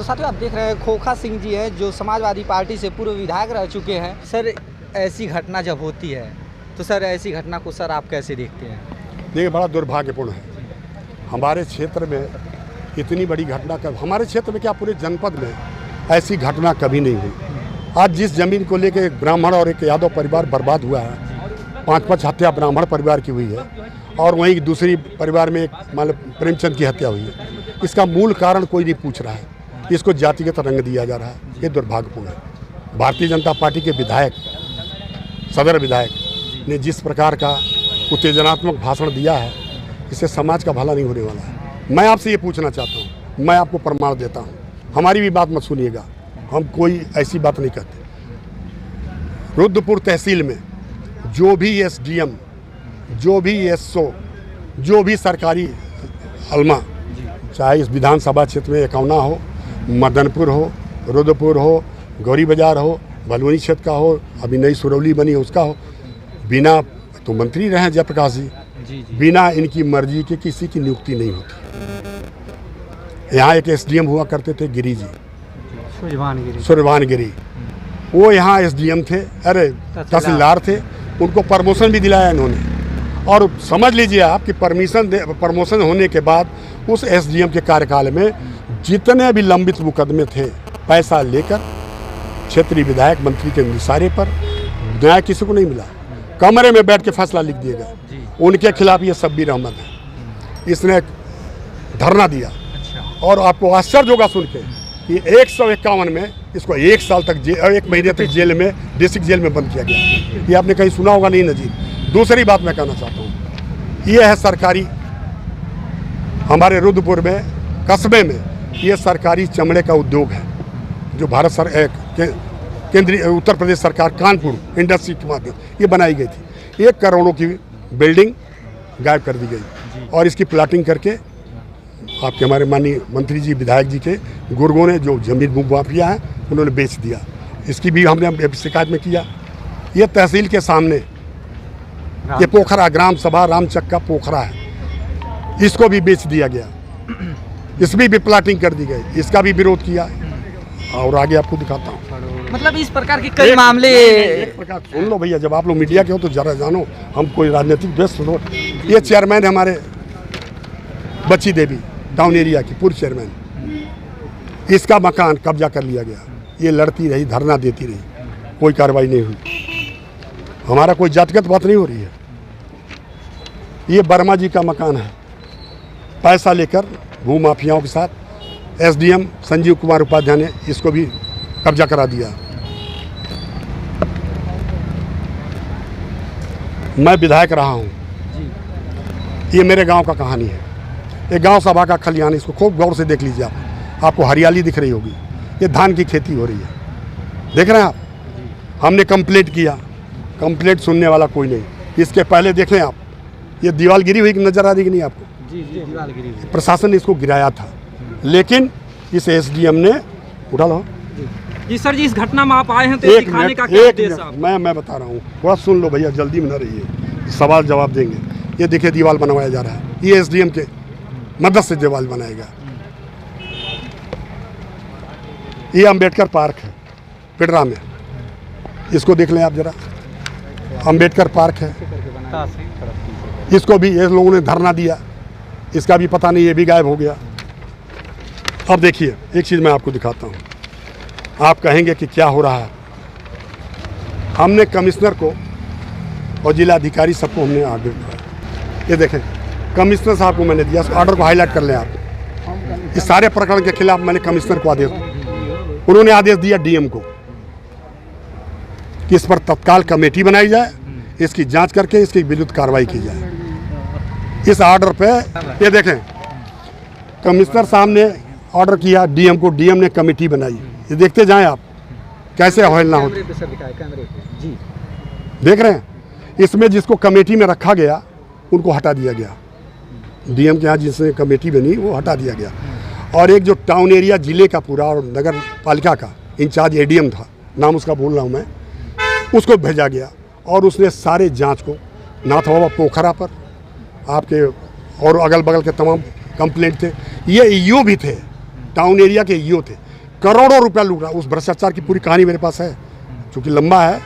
तो साथियों आप देख रहे हैं खोखा सिंह जी हैं जो समाजवादी पार्टी से पूर्व विधायक रह चुके हैं। सर ऐसी घटना जब होती है तो सर ऐसी घटना को सर आप कैसे देखते हैं? देखिए बड़ा दुर्भाग्यपूर्ण है हमारे क्षेत्र में इतनी बड़ी घटना कब हमारे क्षेत्र में क्या पूरे जनपद में ऐसी घटना कभी नहीं हुई। आज जिस जमीन को लेकर एक ब्राह्मण और एक यादव परिवार बर्बाद हुआ है, 5-5 हत्या ब्राह्मण परिवार की हुई है और वहीं दूसरी परिवार में एक मतलब प्रेमचंद की हत्या हुई है। इसका मूल कारण कोई नहीं पूछ रहा है, इसको जातिगत रंग दिया जा रहा है। ये दुर्भाग्यपूर्ण है। भारतीय जनता पार्टी के विधायक, सदर विधायक ने जिस प्रकार का उत्तेजनात्मक भाषण दिया है, इससे समाज का भला नहीं होने वाला है। मैं आपसे ये पूछना चाहता हूँ, मैं आपको प्रमाण देता हूँ, हमारी भी बात मत सुनिएगा, हम कोई ऐसी बात नहीं करते। रुद्रपुर तहसील में जो भी एसडीएम, जो भी एसओ, जो भी सरकारी अलमा, चाहे इस विधानसभा क्षेत्र में एकौना हो, मदनपुर हो, रुद्रपुर हो, गौरी बाजार हो, भलवनी क्षेत्र का हो, अभी नई सुरौली बनी है उसका हो, बिना तो मंत्री रहे हैं जयप्रकाश जी, बिना इनकी मर्जी के किसी की नियुक्ति नहीं होती। यहाँ एक एसडीएम हुआ करते थे गिरी जी, सूर्यभान गिरी, वो यहाँ एसडीएम थे, अरे तहसीलदार थे, उनको प्रमोशन भी दिलाया इन्होंने। और समझ लीजिए आप कि प्रमोशन होने के बाद उस एसडीएम के कार्यकाल में जितने भी लंबित मुकदमे थे, पैसा लेकर क्षेत्रीय विधायक मंत्री के इशारे पर न्याय किसी को नहीं मिला। कमरे में बैठ के फैसला लिख दिए गए। उनके खिलाफ ये शब्बीर अहमद है, इसने धरना दिया। और आपको आश्चर्य होगा सुन के कि 151 में इसको 1 साल तक 1 महीने तक जेल में, डिस्ट्रिक्ट जेल में बंद किया गया। ये आपने कहीं सुना होगा नहीं नजीर। दूसरी बात मैं कहना चाहता हूँ, ये है सरकारी, हमारे रुद्रपुर में कस्बे में ये सरकारी चमड़े का उद्योग है जो भारत केंद्रीय उत्तर प्रदेश सरकार कानपुर इंडस्ट्री के माध्यम ये बनाई गई थी। 1 करोड़ की बिल्डिंग गायब कर दी गई और इसकी प्लाटिंग करके आपके हमारे माननीय मंत्री जी, विधायक जी के गुर्गों ने जो जमीन माफिया है उन्होंने बेच दिया। इसकी भी हमने शिकायत में किया। ये तहसील के सामने ये पोखरा, ग्राम सभा रामचक्का पोखरा है, इसको भी बेच दिया गया, इसमें भी प्लाटिंग कर दी गई, इसका भी विरोध किया और आगे आपको दिखाता हूँ। मतलब इस प्रकार के कई मामले एक प्रकार सुन लो भैया, जब आप लोग मीडिया के हो तो जरा जानो, हम कोई राजनीतिक व्यस्त हो। ये चेयरमैन है हमारे बच्ची देवी टाउन एरिया की, पूर्व चेयरमैन, इसका मकान कब्जा कर लिया गया। ये लड़ती रही, धरना देती रही, कोई कार्रवाई नहीं हुई। हमारा कोई जातिगत बात नहीं हो रही है। ये वर्मा जी का मकान है, पैसा लेकर भू माफियाओं के साथ एसडीएम संजीव कुमार उपाध्याय ने इसको भी कब्जा करा दिया। मैं विधायक रहा हूँ, ये मेरे गांव का कहानी है। एक गांव सभा का खलिहान, इसको खूब गौर से देख लीजिए आप, आपको हरियाली दिख रही होगी। ये धान की खेती हो रही है, देख रहे हैं आप। हमने कंप्लेंट किया, कंप्लेंट सुनने वाला कोई नहीं। इसके पहले देखें आप, ये दीवार गिरी हुई नजर आ रही कि नहीं आपको? जी, दीवार गिरी हुई। प्रशासन ने इसको गिराया था, लेकिन इस एसडीएम ने उठा लो। जी सर जी, इस घटना में आप आए हैं तो दिखाने का क्या उद्देश्य है? मैं बता रहा हूँ, थोड़ा सुन लो भैया, जल्दी में न रहिए, सवाल जवाब देंगे। ये देखिए दीवार बनवाया जा रहा है, ये एसडीएम के मदद से दीवार बनाएगा। ये अंबेडकर पार्क है पिडरा में, इसको देख लें आप जरा, अंबेडकर पार्क है। इसको भी ये लोगों ने धरना दिया, इसका भी पता नहीं, ये भी गायब हो गया। अब देखिए एक चीज़ मैं आपको दिखाता हूँ, आप कहेंगे कि क्या हो रहा है। हमने कमिश्नर को और जिला अधिकारी सबको हमने आर्डर दिया। ये देखें, कमिश्नर साहब को मैंने दिया, ऑर्डर को हाईलाइट कर लें आप। इस सारे प्रकरण के खिलाफ मैंने कमिश्नर को आदेश, उन्होंने आदेश दिया डीएम को कि इस पर तत्काल कमेटी बनाई जाए, इसकी जांच करके इसके विरुद्ध कार्रवाई की जाए। इस ऑर्डर पे ये देखें, कमिश्नर साहब ने ऑर्डर किया डीएम को, डीएम ने कमेटी बनाई। ये देखते जाएं आप कैसे अवहेलना होती है। देख रहे हैं, इसमें जिसको कमेटी में रखा गया उनको हटा दिया गया। डीएम के यहाँ जिसने कमेटी बनी वो हटा दिया गया। और एक जो टाउन एरिया जिले का पूरा और नगर पालिका का इंचार्ज एडीएम था, नाम उसका भूल रहा हूँ मैं, उसको भेजा गया और उसने सारे जांच को नाथ बाबा पोखरा पर आपके और अगल बगल के तमाम कंप्लेंट थे। ये ईओ भी थे, टाउन एरिया के ईओ थे, करोड़ों रुपया लूट रहा। उस भ्रष्टाचार की पूरी कहानी मेरे पास है, चूँकि लंबा है।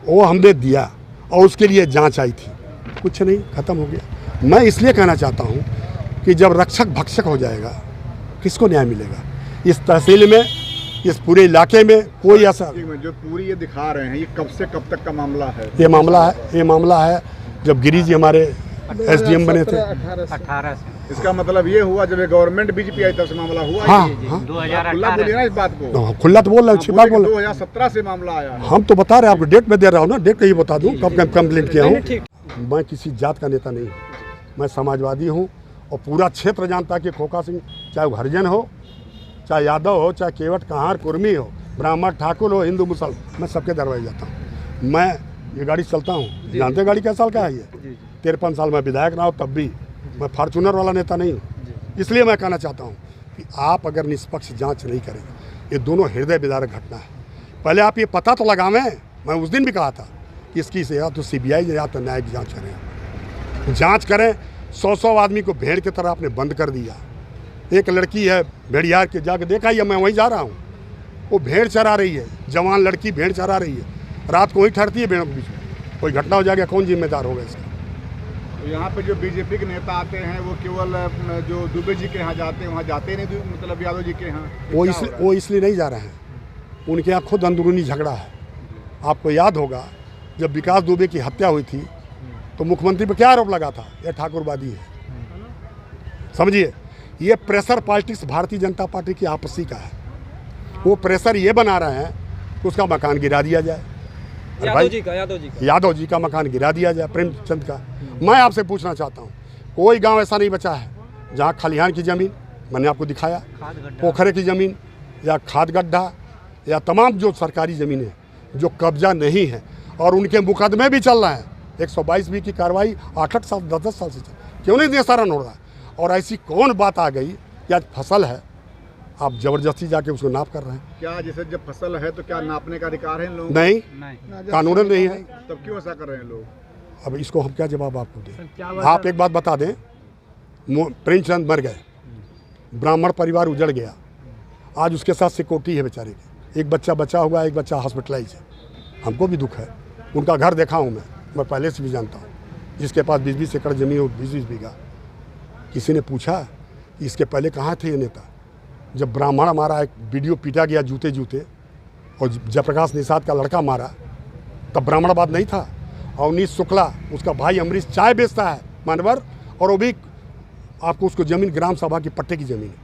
वो हमने दिया और उसके लिए जांच आई थी, कुछ नहीं, ख़त्म हो गया। मैं इसलिए कहना चाहता हूँ कि जब रक्षक भक्षक हो जाएगा किसको न्याय मिलेगा? इस तहसील में, इस पूरे इलाके में कोई ऐसा जो पूरी ये दिखा रहे हैं, ये कब से कब तक का मामला है? ये मामला है जब गिरी जी हमारे एसडीएम बने थे। 18 से। इसका मतलब ये हुआ जब ये गवर्नमेंट बीजेपी आई तब से मामला हुआ। हाँ, ये? हाँ। खुला बोलिए ना इस बात को। खुला तो बोल रहे हैं, छिपा बोल रहे हैं। 2017 से मामला आया है। हम तो बता रहे हैं, आपको डेट में दे रहा हूँ ना, डेट कहीं बता दूँ कब कंप्लेंट किया हूँ। मैं किसी जात का नेता नहीं हूँ, मैं समाजवादी हूँ और पूरा क्षेत्र जानता है कि खोखा सिंह, चाहे वो हरिजन हो, चाहे यादव हो, चाहे केवट कहार कुर्मी हो, ब्राह्मण ठाकुर हो, हिंदू मुसलमान, मैं सबके दरवाजे जाता हूँ। मैं ये गाड़ी चलता हूँ, जानते गाड़ी क्या साल का है ये? 53 साल में विधायक ना हो तब भी मैं फॉर्चूनर वाला नेता नहीं हूँ। इसलिए मैं कहना चाहता हूँ कि आप अगर निष्पक्ष जांच नहीं करेंगे, ये दोनों हृदय विदारक घटना है। पहले आप ये पता तो लगावें। मैं उस दिन भी कहा था कि इसकी से या तो CBI या तो न्यायिक जांच करें, जांच करें। 100 आदमी को भेड़ की तरह आपने बंद कर दिया। एक लड़की है भेड़ियार के, जाके देखा ही है, मैं वहीं जा रहा हूँ, वो भेड़ चरा रही है, जवान लड़की भेड़ चरा रही है, रात को वहीं ठहरती है भेड़ों के बीच में। कोई घटना हो जाएगा, कौन जिम्मेदार होगा इसका? तो यहाँ पे जो बीजेपी के नेता आते हैं वो केवल जो दुबे जी के यहाँ जाते हैं, वहाँ जाते ही नहीं, मतलब यादव जी के यहाँ। वो इसलिए नहीं जा रहे हैं, उनके यहाँ खुद अंदरूनी झगड़ा है। आपको याद होगा जब विकास दुबे की हत्या हुई थी तो मुख्यमंत्री पर क्या आरोप लगा था? यह ठाकुरवादी है। समझिए, ये pressure politics Bharatiya Janata party की आपसी का है। वो प्रेशर ये बना रहे हैं कि उसका मकान गिरा दिया जाए, यादव जी का मकान गिरा दिया जाए, प्रेमचंद का। मैं आपसे पूछना चाहता हूँ, कोई गांव ऐसा नहीं बचा है जहाँ खलिहान की ज़मीन, मैंने आपको दिखाया, पोखरे की ज़मीन या खाद गड्ढा या तमाम जो सरकारी ज़मीनें जो कब्जा नहीं है और उनके मुकदमे भी चल रहे हैं। 122B की कार्रवाई 8-8 साल 10-10 साल से क्यों नहीं निस्तारण हो रहा है? और ऐसी कौन बात आ गई कि आज फसल है, आप जबरदस्ती जाके उसको नाप कर रहे हैं? क्या जैसे जब फसल है तो क्या नापने का अधिकार है इन लोगों? नहीं, कानूनन नहीं है। तब क्यों ऐसा कर रहे हैं लोग? अब इसको हम क्या जवाब आपको दें? आप एक बात बता दें, प्रेमचंद मर गए, ब्राह्मण परिवार उजड़ गया, आज उसके साथ सिक्योरिटी है बेचारे की, एक बच्चा बचा हुआ है, एक बच्चा हॉस्पिटलाइज है। हमको भी दुख है, उनका घर देखा हूँ मैं पहले से भी जानता हूँ, जिसके पास 20-20 एकड़ ज़मीन हो, 20-20 बीघा। किसी ने पूछा कि इसके पहले कहाँ थे ये नेता? जब ब्राह्मण हमारा एक वीडियो पीटा गया जूते जूते और जयप्रकाश निषाद का लड़का मारा, तब ब्राह्मणवाद नहीं था। अवनीश शुक्ला, उसका भाई अमरीश चाय बेचता है मानवर, और वो भी आपको उसको ज़मीन ग्राम सभा की पट्टे की ज़मीन है,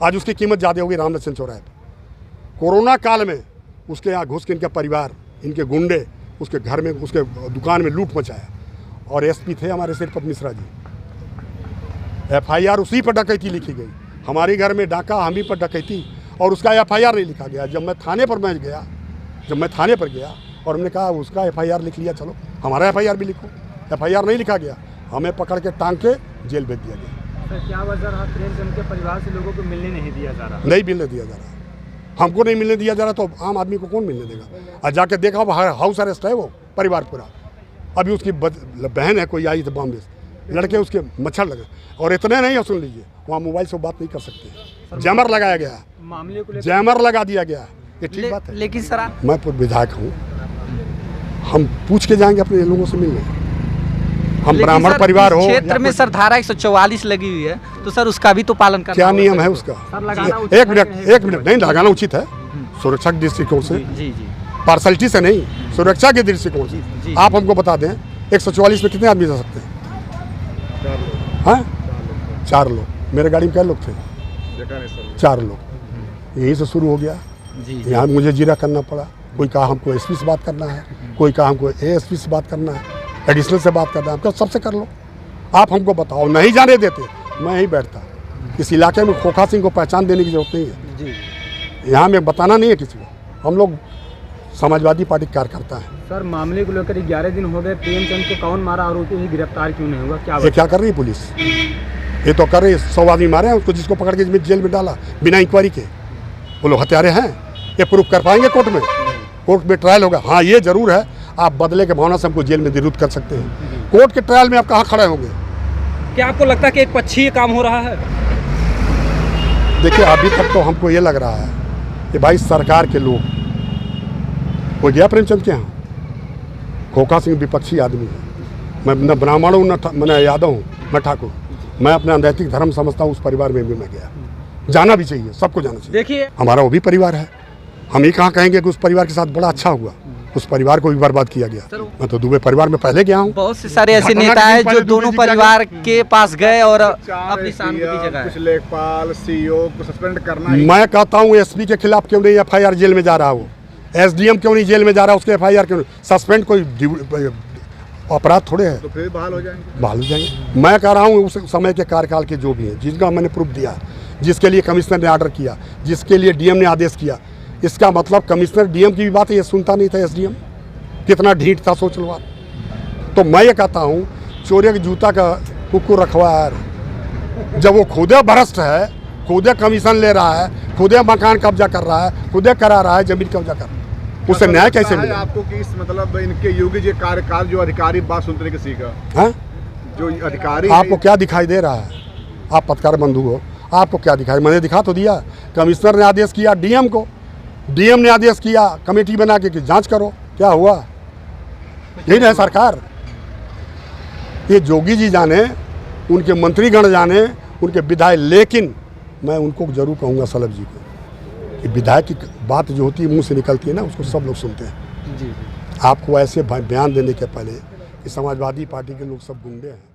आज उसकी कीमत ज़्यादा होगी रामलक्ष्मण चौराहे पर। कोरोना काल में उसके यहाँ घुस के इनका परिवार, इनके गुंडे उसके घर में, उसके दुकान में लूट मचाया। और SP थे हमारे सिरपत मिश्रा जी, FIR उसी पर डकैती लिखी गई। हमारे घर में डाका हम ही पर डकैती, और उसका FIR नहीं लिखा गया। जब मैं थाने पर गया और हमने कहा उसका FIR लिख लिया, चलो हमारा FIR भी लिखो। FIR नहीं लिखा गया, हमें पकड़ के टांग के जेल भेज दिया गया। सर, क्या वजह रहा प्रेमचंद के परिवार से लोगों को मिलने नहीं दिया जा रहा? नहीं मिलने दिया जा रहा, हमको नहीं मिलने दिया जा रहा, तो आम आदमी को कौन मिलने देगा? और जाके देखा हाउस अरेस्ट है वो परिवार पूरा। अभी उसकी बहन है कोई आई थी बॉम्बे से, लड़के उसके मच्छर लगे। और इतने नहीं है, सुन लीजिए, वहाँ मोबाइल से बात नहीं कर सकते, जैमर लगाया गया, मामले को जैमर लगा दिया गया। ये ठीक बात है? लेकिन सर मैं विधायक हूँ, हम पूछ के जाएंगे अपने लोगों से मिलने। हम ब्राह्मण परिवार हो, क्षेत्र में सर धारा 144 लगी हुई है, तो सर उसका भी तो पालन करना क्या नियम है उसका? एक मिनट नहीं, लगाना उचित है सुरक्षा के दृष्टिकोण से, जी पार्सलिटी से नहीं, सुरक्षा के दृष्टिकोण से। आप हमको बता दें 144 में कितने आदमी जा सकते हैं? 4 लोग। मेरे गाड़ी में क्या लोग थे? 4 लोग। यहीं से शुरू हो गया। यहाँ मुझे जीरा करना पड़ा। कोई कहा हमको SP से बात करना है, कोई कहा हमको ASP से बात करना है, एडिशनल से बात करना है। हमको सबसे कर लो, आप हमको बताओ। नहीं जाने देते, मैं ही बैठता। इस इलाके में खोखा सिंह को पहचान देने की जरूरत नहीं है, यहाँ में बताना नहीं है किसी को। हम लोग समाजवादी पार्टी कार्यकर्ता है। सर, मामले को लेकर 11 दिन हो गए, प्रेमचंद को कौन मारा और उसे गिरफ्तार क्यों नहीं हुआ? क्या कर रही है पुलिस? ये तो कर रही है, 100 आदमी मारे हैं उसको, जिसको पकड़ के जेल में डाला बिना इंक्वायरी के। वो लोग हत्यारे हैं, ये प्रूफ कर पाएंगे कोर्ट में? कोर्ट में ट्रायल होगा। हाँ, ये जरूर है, आप बदले के भावना से हमको जेल में विरुद्ध कर सकते हैं। कोर्ट के ट्रायल में आप कहाँ खड़े होंगे? क्या आपको लगता है कि एक पक्षीय काम हो रहा है? देखिए, अभी तक तो हमको ये लग रहा है कि भाई सरकार के लोग, वो गया प्रेमचंद के यहाँ, खोखा सिंह विपक्षी आदमी है, मैं न ब्राह्मण हूँ न यादव हूँ, मैं ठाकुर, मैं अपना नैतिक धर्म समझता हूँ, उस परिवार में भी मैं गया, जाना भी चाहिए, सबको जाना चाहिए। देखिए हमारा वो भी परिवार है, हम ही कहाँ कहेंगे कि उस परिवार के साथ बड़ा अच्छा हुआ, उस परिवार को भी बर्बाद किया गया। मैं तो दुबे परिवार में पहले गया हूँ। बहुत से सारे ऐसे नेता हैं जो दोनों परिवार के पास गए और अपनी सहानुभूति जगाए। कुछ लेखपाल, सीईओ को सस्पेंड करना ही। मैं कहता हूँ एसपी के खिलाफ क्यों नहीं एफआईआर जेल में जा रहा हो, एसडीएम क्यों नहीं जेल में जा रहा, उसके एफआईआर क्यों नहीं, सस्पेंड कोई अपराध थोड़े है, तो फिर बहाल हो जाएंगे। बहाल हो जाएंगे। मैं कह रहा हूँ उस समय के कार्यकाल के जो भी हैं, जिनका मैंने प्रूफ दिया, जिसके लिए कमिश्नर ने ऑर्डर किया, जिसके लिए डीएम ने आदेश किया, इसका मतलब कमिश्नर डीएम की भी बात ये सुनता नहीं था। एसडीएम कितना ढीठ था, सोच लो आप। तो मैं ये कहता हूँ चोरी के जूता का कुकुर रखवार, जब वो खुदे भ्रष्ट है, खुदे कमीशन ले रहा है, खुदे मकान कब्जा कर रहा है, खुदे करा रहा है, जमीन कब्जा कर रहा है, उसे न्याय कैसे मिले? आपको कि इस मतलब इनके योगी जी कार्यकाल जो अधिकारी बात सुनते नहीं किसी का, हाँ? जो अधिकारी आपको क्या दिखाई दे रहा है? आप पत्रकार बंधु हो, आपको क्या दिखाई? मैंने दिखा तो दिया, कमिश्नर ने आदेश किया डीएम को, डीएम ने आदेश किया कमेटी बना के कि जांच करो, क्या हुआ? यही ना है सरकार। ये जोगी जी जाने, उनके मंत्रीगण जाने, उनके विधायक, लेकिन मैं उनको जरूर कहूँगा सलभ जी को कि विधायक की बात जो होती है मुंह से निकलती है ना, उसको सब लोग सुनते हैं। जी। आपको ऐसे बयान देने के पहले कि समाजवादी पार्टी के लोग सब गुंडे हैं।